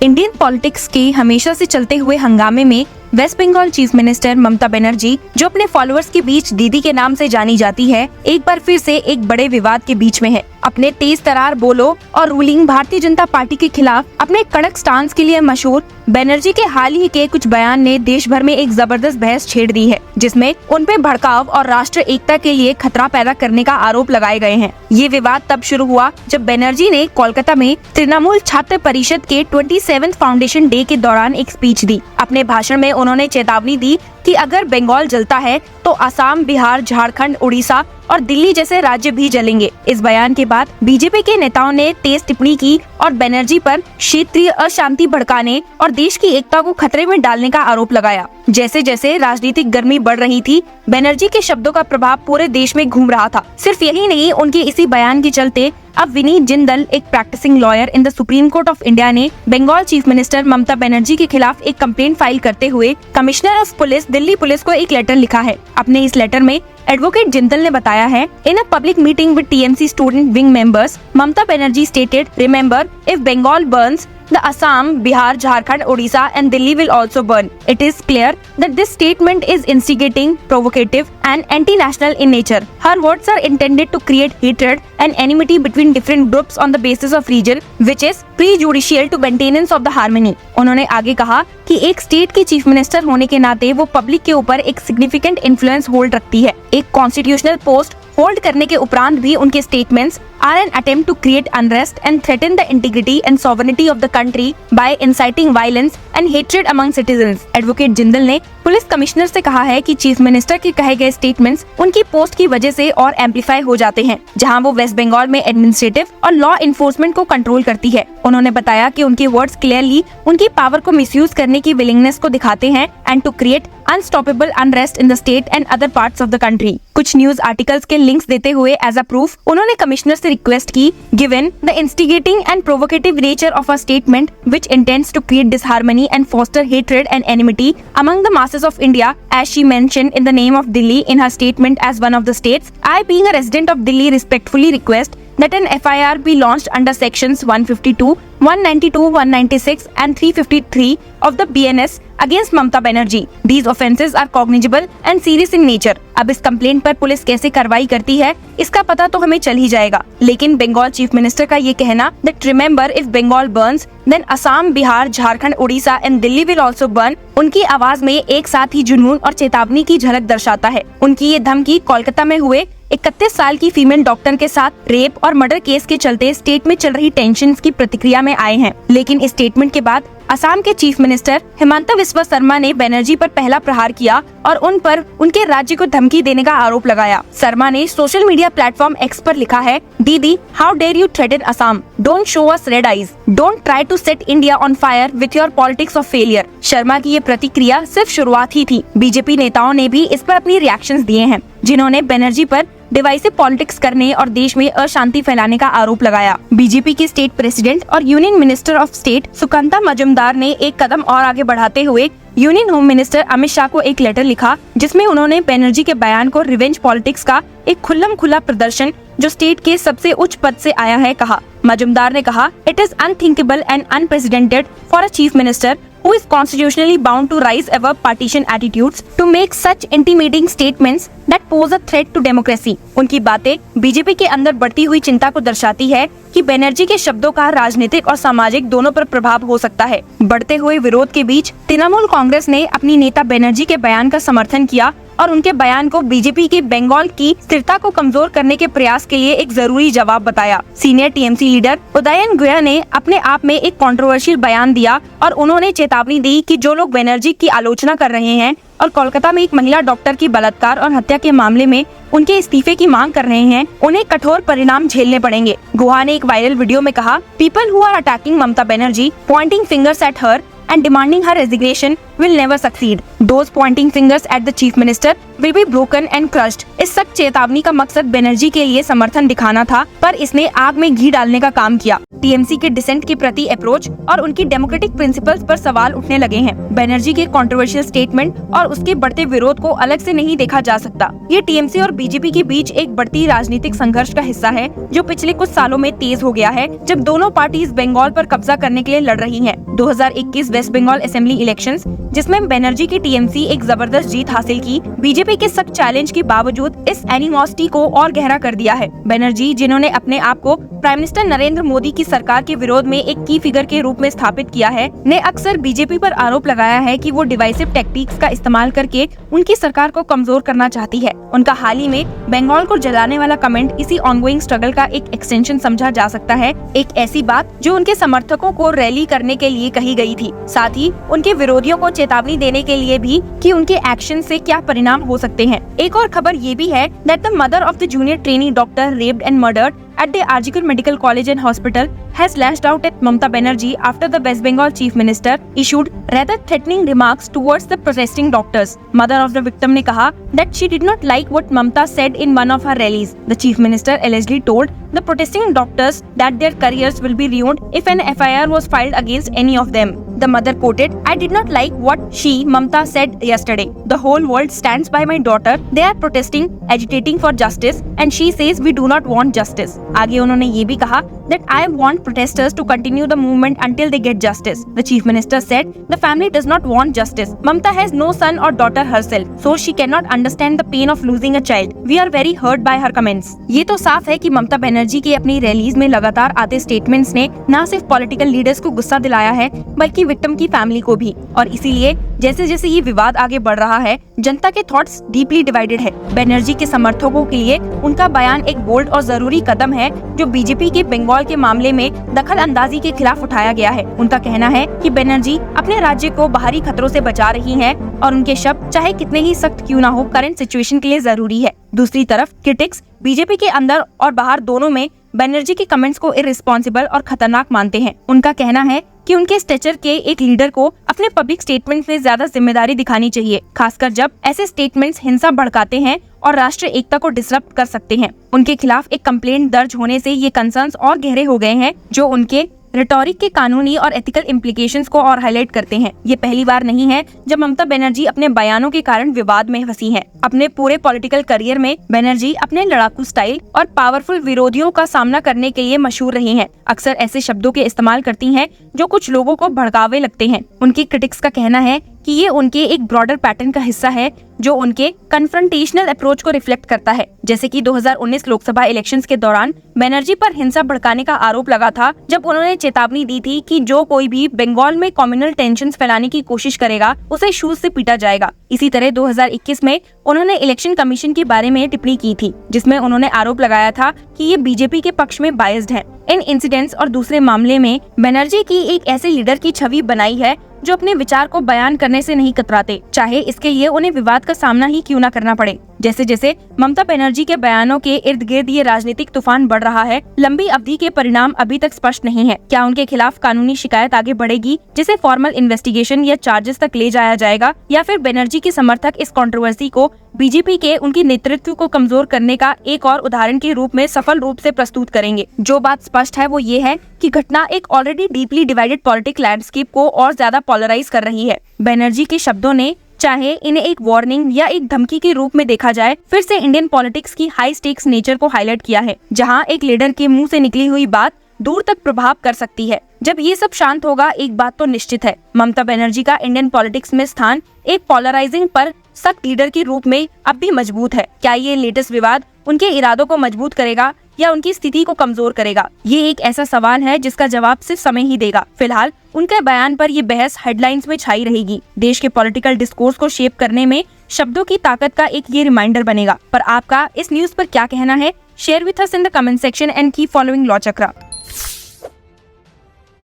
Indian politics के हमेशा से चलते हुए हंगामे में waste Bengal chief minister Mamata Banerjee, जो अपने फॉलोअर्स के बीच दीदी के नाम से जानी जाती है, एक बार फिर से एक बड़े विवाद के बीच में है। अपने तेज तरार बोलो और रूलिंग भारतीय जनता पार्टी के खिलाफ अपने कड़क स्टांस के लिए मशहूर बनर्जी के हाल ही के कुछ बयान ने देश भर में एक जबरदस्त बहस छेड़ दी है, जिसमें उन पे भड़काव और राष्ट्र एकता के लिए खतरा पैदा करने का आरोप लगाए गए हैं। ये विवाद तब शुरू हुआ जब बनर्जी ने कोलकाता में तृणमूल छात्र परिषद के 27वें फाउंडेशन डे के दौरान एक स्पीच दी। अपने भाषण में उन्होंने चेतावनी दी कि अगर बंगाल जलता है तो असम, बिहार, झारखंड, उड़ीसा और दिल्ली जैसे राज्य भी जलेंगे। इस बयान के बाद बीजेपी के नेताओं ने तेज टिप्पणी की और बनर्जी पर क्षेत्रीय अशांति भड़काने और देश की एकता को खतरे में डालने का आरोप लगाया। जैसे जैसे राजनीतिक गर्मी बढ़ रही थी, बनर्जी के शब्दों का प्रभाव पूरे देश में घूम रहा था। सिर्फ यही नहीं, उनके इसी बयान के चलते अब विनीत जिंदल, एक practising lawyer in the Supreme Court of India, ने बंगाल चीफ मिनिस्टर ममता बनर्जी के खिलाफ एक कंप्लेंट फाइल करते हुए commissioner of police, Delhi police को एक लेटर लिखा है। अपने इस लेटर में एडवोकेट जिंदल ने बताया है, in a public meeting with TMC student wing members, Mamata Banerjee stated, remember, if Bengal burns, the Assam, Bihar, Jharkhand, Odisha and Delhi will also burn. It is clear that this statement is instigating, provocative and anti-national in nature. Her words are intended to create hatred and enmity between different groups on the basis of region, which is prejudicial to maintenance of the harmony. उन्होंने आगे कहा कि एक state की chief minister होने के नाते वो पब्लिक के ऊपर एक सिग्निफिकेंट इन्फ्लुएंस होल्ड रखती है। एक कॉन्स्टिट्यूशनल पोस्ट होल्ड करने के उपरांत भी उनके statements are an attempt to create unrest and threaten the integrity and sovereignty of the country by inciting violence and hatred among citizens. Advocate Jindal ने पुलिस कमिश्नर से कहा है कि चीफ मिनिस्टर के कहे गए स्टेटमेंट्स उनकी पोस्ट की वजह से और एम्पलीफाई हो जाते हैं, जहां वो वेस्ट बंगाल में एडमिनिस्ट्रेटिव और लॉ इन्फोर्समेंट को कंट्रोल करती है। उन्होंने बताया कि उनके वर्ड्स क्लियरली उनकी पावर को मिसयूज करने की विलिंगनेस को दिखाते हैं and to create unstoppable unrest in the state and other parts of the country. कुछ न्यूज आर्टिकल्स के लिंक्स देते हुए एज अ प्रूफ उन्होंने कमिश्नर से रिक्वेस्ट की, given the instigating and provocative nature of a statement which intends to create disharmony and foster hatred and enmity among the masses of India, as she mentioned in the name of Delhi in her statement as one of the states, I being a resident of Delhi respectfully request that an FIR be launched under sections 152, 192, 196 and 353 of the BNS against Mamta Banerjee. These offences are cognizable and serious in nature. अब इस complaint पर police कैसे कार्रवाई करती है, इसका पता तो हमें चल ही जाएगा। लेकिन बंगाल चीफ मिनिस्टर का ये कहना that remember if Bengal burns, then Assam, Bihar, Jharkhand, Orissa and Delhi will also burn, उनकी आवाज में एक साथ ही जुनून और चेतावनी की झलक दर्शाता है। उनकी ये धमकी कोलकाता में हुए 31 साल की फीमेल डॉक्टर के साथ रेप और मर्डर केस के चलते स्टेट में चल रही टेंशन की प्रतिक्रिया में आए हैं। लेकिन इस स्टेटमेंट के बाद असम के चीफ मिनिस्टर हिमंता बिस्वा शर्मा ने बनर्जी पर पहला प्रहार किया और उन पर उनके राज्य को धमकी देने का आरोप लगाया। शर्मा ने सोशल मीडिया प्लेटफॉर्म एक्स पर लिखा है, Didi, how dare you threaten Assam, don't show us red eyes, don't try to set India on fire with your politics of failure. Sharma की ये प्रतिक्रिया सिर्फ शुरुआत ही थी। बीजेपी नेताओं ने भी इस पर अपनी रिएक्शंस दिए हैं, जिन्होंने बनर्जी पर डिवाइसिव पॉलिटिक्स करने और देश में अशांति फैलाने का आरोप लगाया। बीजेपी के स्टेट प्रेसिडेंट और union minister of state Sukanta Majumdar ने एक कदम और आगे बढ़ाते हुए union home minister Amit Shah को एक लेटर लिखा, जिसमें उन्होंने बनर्जी के बयान को रिवेंज पॉलिटिक्स का एक खुल्लम-खुला प्रदर्शन जो स्टेट के सबसे उच्च पद से आया है कहा। मजुमदार ने कहा, it is unthinkable and unprecedented for a chief minister who is constitutionally bound to rise above partisan attitudes to make such intimidating statements that pose a threat to democracy. उनकी बातें बीजेपी के अंदर बढ़ती हुई चिंता को दर्शाती है कि बनर्जी के शब्दों का राजनीतिक और सामाजिक दोनों पर प्रभाव हो सकता है। बढ़ते हुए विरोध के बीच तृणमूल कांग्रेस ने अपनी नेता बनर्जी के बयान का समर्थन किया और उनके बयान को बीजेपी के बंगाल की स्थिरता को कमजोर करने के प्रयास के लिए एक जरूरी जवाब बताया। सीनियर टीएमसी लीडर उदयन गुहा ने अपने आप में एक कंट्रोवर्शियल बयान दिया और उन्होंने चेतावनी दी कि जो लोग बनर्जी की आलोचना कर रहे हैं और कोलकाता में एक महिला डॉक्टर की बलात्कार और हत्या के मामले में उनके इस्तीफे की मांग कर रहे हैं, उन्हें कठोर परिणाम झेलने पड़ेंगे। गुहा ने एक वायरल वीडियो में कहा, people who are attacking Mamata Banerjee, pointing fingers at her and demanding her resignation will never succeed. Those pointing fingers at the chief minister will be broken and crushed. इस सख्त चेतावनी का मकसद बनर्जी के लिए समर्थन दिखाना था, पर इसने आग में घी डालने का काम किया। टीएमसी के डिसेंट के प्रति अप्रोच और उनकी डेमोक्रेटिक प्रिंसिपल्स पर सवाल उठने लगे हैं। बनर्जी के कंट्रोवर्शियल स्टेटमेंट और उसके बढ़ते विरोध को अलग से नहीं देखा जा सकता। ये टीएमसी और बीजेपी के बीच एक बढ़ती राजनीतिक संघर्ष का हिस्सा है, जो पिछले कुछ सालों में तेज हो गया है, जब दोनों पार्टीज बंगाल पर कब्जा करने के लिए लड़ रही हैं। 2021 वेस्ट बंगाल असेंबली इलेक्शंस, जिसमें बनर्जी की टीएमसी एक जबरदस्त जीत हासिल की, बीजेपी के सख्त चैलेंज के बावजूद इस एनिमोसिटी को और गहरा कर दिया है। बनर्जी, जिन्होंने अपने आप को प्राइम मिनिस्टर नरेंद्र मोदी की सरकार के विरोध में एक की फिगर के रूप में स्थापित किया है, ने अक्सर बीजेपी पर आरोप लगाया है कि वो डिवाइसिव टेक्टिक्स का इस्तेमाल करके उनकी सरकार को कमजोर करना चाहती है। उनका हाल ही में बंगाल को जलाने वाला कमेंट इसी ऑनगोइंग स्ट्रगल का एक एक्सटेंशन समझा जा सकता है, एक ऐसी बात जो उनके समर्थकों को रैली करने के लिए कही गई थी, साथ ही उनके विरोधियों को चेतावनी देने के लिए भी कि उनके एक्शन से क्या परिणाम हो सकते हैं। एक और खबर ये भी है that the mother of the junior trainee doctor raped and murdered at the RG Kar Medical College and Hospital has lashed out at Mamata Banerjee after the West Bengal Chief Minister issued rather threatening remarks towards the protesting doctors. Mother of the victim ने कहा that she did not like what Mamata said in one of her rallies. The Chief Minister allegedly told the protesting doctors that their careers will be ruined if an FIR was filed against any of them. The mother quoted, "I did not like what she, Mamata, said yesterday. The whole world stands by my daughter. They are protesting, agitating for justice, and she says we do not want justice." आगे उन्होंने ये भी कहा that I want protesters to continue the movement until they get justice. The chief minister said the family does not want justice. Mamata has no son or daughter herself, so she cannot understand the pain of losing a child. We are very hurt by her comments. ये तो साफ है कि ममता बनर्जी की अपनी rallies में लगातार आते स्टेटमेंट्स ने न सिर्फ पॉलिटिकल लीडर्स को गुस्सा दिलाया है, बल्कि विक्टिम की फैमिली को भी। और इसीलिए जैसे जैसे ये विवाद आगे बढ़ रहा है, जनता के थॉट्स डीपली डिवाइडेड है। बनर्जी के समर्थकों के लिए उनका बयान एक बोल्ड और जरूरी कदम है, जो बीजेपी के बंगाल के मामले में दखल अंदाजी के खिलाफ उठाया गया है। उनका कहना है कि बनर्जी अपने राज्य को बाहरी खतरों से बचा रही हैं और उनके शब्द चाहे कितने ही सख्त क्यों ना हो, करंट सिचुएशन के लिए जरूरी है। दूसरी तरफ क्रिटिक्स बीजेपी के अंदर और बाहर दोनों में बनर्जी के कमेंट्स को इररिस्पॉन्सिबल और खतरनाक मानते हैं। उनका कहना है कि उनके स्टेचर के एक लीडर को अपने पब्लिक स्टेटमेंट्स में ज्यादा जिम्मेदारी दिखानी चाहिए, खासकर जब ऐसे स्टेटमेंट्स हिंसा भड़काते हैं और राष्ट्रीय एकता को डिसरप्ट कर सकते हैं। उनके खिलाफ एक कंप्लेंट दर्ज होने से ये कंसर्न्स और गहरे हो गए हैं, जो उनके रेटोरिक के कानूनी और एथिकल इम्प्लीकेशंस को और हाईलाइट करते हैं। ये पहली बार नहीं है जब ममता बनर्जी अपने बयानों के कारण विवाद में फंसी हैं। अपने पूरे पॉलिटिकल करियर में बनर्जी अपने लड़ाकू स्टाइल और पावरफुल विरोधियों का सामना करने के लिए मशहूर रही हैं। अक्सर ऐसे शब्दों के इस्तेमाल करती हैं जो कुछ लोगों को भड़कावे लगते हैं। उनकी क्रिटिक्स का कहना है कि ये उनके एक ब्रॉडर पैटर्न का हिस्सा है, जो उनके कन्फ्रंटेशनल अप्रोच को रिफ्लेक्ट करता है। जैसे कि 2019 लोकसभा इलेक्शंस के दौरान बनर्जी पर हिंसा भड़काने का आरोप लगा था, जब उन्होंने चेतावनी दी थी कि जो कोई भी बंगाल में कम्युनल टेंशंस फैलाने की कोशिश करेगा, उसे शूज से पीटा जाएगा। इसी तरह 2021 में उन्होंने इलेक्शन कमीशन के बारे में टिप्पणी की थी, जिसमें उन्होंने आरोप लगाया था कि ये बीजेपी के पक्ष में बायस्ड है। इन इंसिडेंट्स और दूसरे मामले में बनर्जी की एक ऐसे लीडर की छवि बनाई है जो अपने विचार को बयान करने से नहीं कतराते, चाहे इसके लिए उन्हें विवाद का सामना ही क्यों न करना पड़े। जैसे जैसे ममता बनर्जी के बयानों के इर्द गिर्द ये राजनीतिक तूफान बढ़ रहा है, लंबी अवधि के परिणाम अभी तक स्पष्ट नहीं है। क्या उनके खिलाफ कानूनी शिकायत आगे बढ़ेगी, जिसे फॉर्मल इन्वेस्टिगेशन या चार्जेस तक ले जाया जाएगा, या फिर बनर्जी के समर्थक इस कंट्रोवर्सी को बीजेपी के उनकी नेतृत्व को कमजोर करने का एक और उदाहरण के रूप में सफल रूप से प्रस्तुत करेंगे। जो बात स्पष्ट है वो ये है कि घटना एक already deeply divided political landscape को और ज्यादा पोलराइज कर रही है। बनर्जी के शब्दों ने, चाहे इन्हें एक वार्निंग या एक धमकी के रूप में देखा जाए, फिर से इंडियन पॉलिटिक्स की हाई स्टेक्स नेचर को हाईलाइट किया है, जहां एक लीडर के मुंह से निकली हुई बात दूर तक प्रभाव कर सकती है। जब ये सब शांत होगा, एक बात तो निश्चित है, ममता बनर्जी का इंडियन पॉलिटिक्स में स्थान एक पोलराइजिंग पर सख्त लीडर के रूप में अब भी मजबूत है। क्या ये लेटेस्ट विवाद उनके इरादों को मजबूत करेगा या उनकी स्थिति को कमजोर करेगा? ये एक ऐसा सवाल है जिसका जवाब सिर्फ समय ही देगा। फिलहाल उनके बयान पर ये बहस हेडलाइंस में छाई रहेगी। देश के पॉलिटिकल डिस्कोर्स को शेप करने में शब्दों की ताकत का एक ये रिमाइंडर बनेगा। पर आपका इस न्यूज पर क्या कहना है? Share with us in the comment section and keep following law chakra.